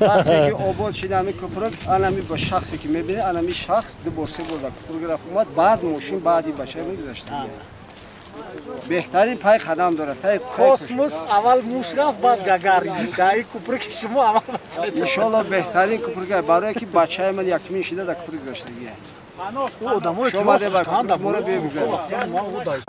وقتی که آباد شده همی کپرک انمی با شخصی که میبینه انمی شخص دو با سه بار کپرک رفت اومد بعد ماشین بعدی بشه میگذشت بهترین پای قدم داره تا کسموس اول موش رفت بعد گاگارین دایی کپرک شما اول بچه ان شاء الله بهترین کپرک برای که بچه من یکمین شده در کپرک گذشتگی او آدمای شما کلاس در شکانده کپرک بود بگذارید ما او دایی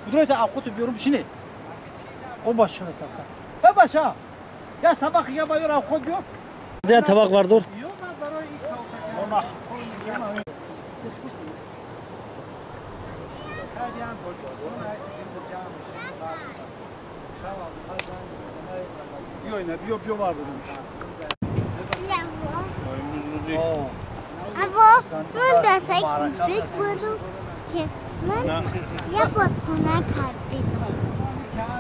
قدرت آقوت بیارم بشینه. او باشه ساخته. به باشه. یا طبق یا باید آقوت بیار. یا طبق بردار. بیا بردار. اما من دستای کپرک بودم که من یه بادکنه کردیدم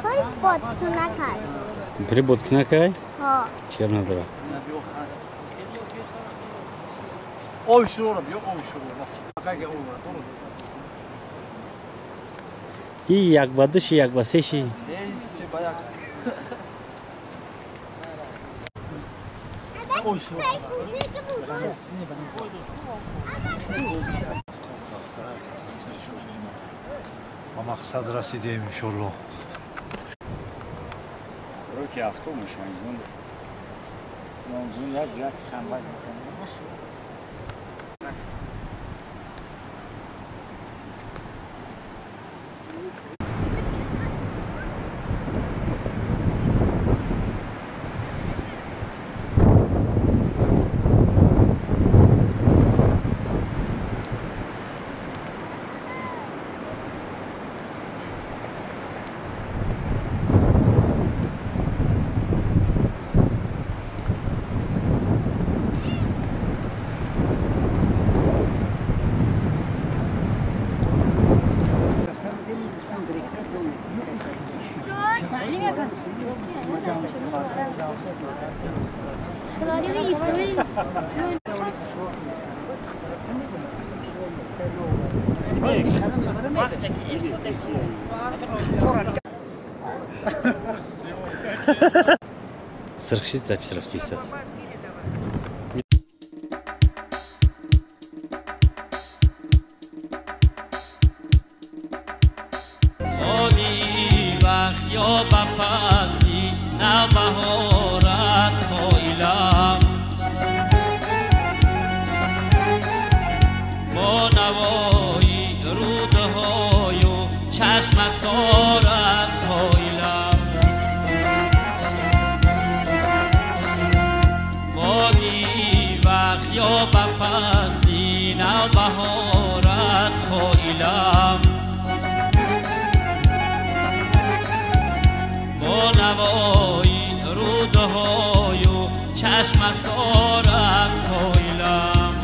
کاری بادکنه کردم بری بادکنه که؟ ها چیکار نداره؟ اوی شروع رو بیا اوی شروع این یک با دوشی یک با سهشی ما مقصد رسیدیم انشالله رو که هفته مشانزون یک شنبه مشانزون Сръхшит запис рафти с. یا با فصلی نبهارت خایلم با نوایی رودهای و چشم سارت خایلم بادی وقت یا با فصلی نبهارت خایلم با نوایی رودهای و چشم سارم تایلم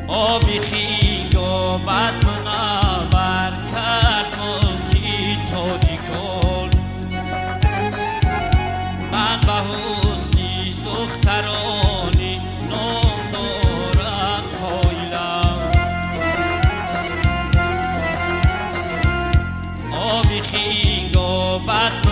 آبی خیگ و بد منور کرد ملکی تاجی کن من به حسنی دخترانی نام دارم تایلم آبی خیگ و بد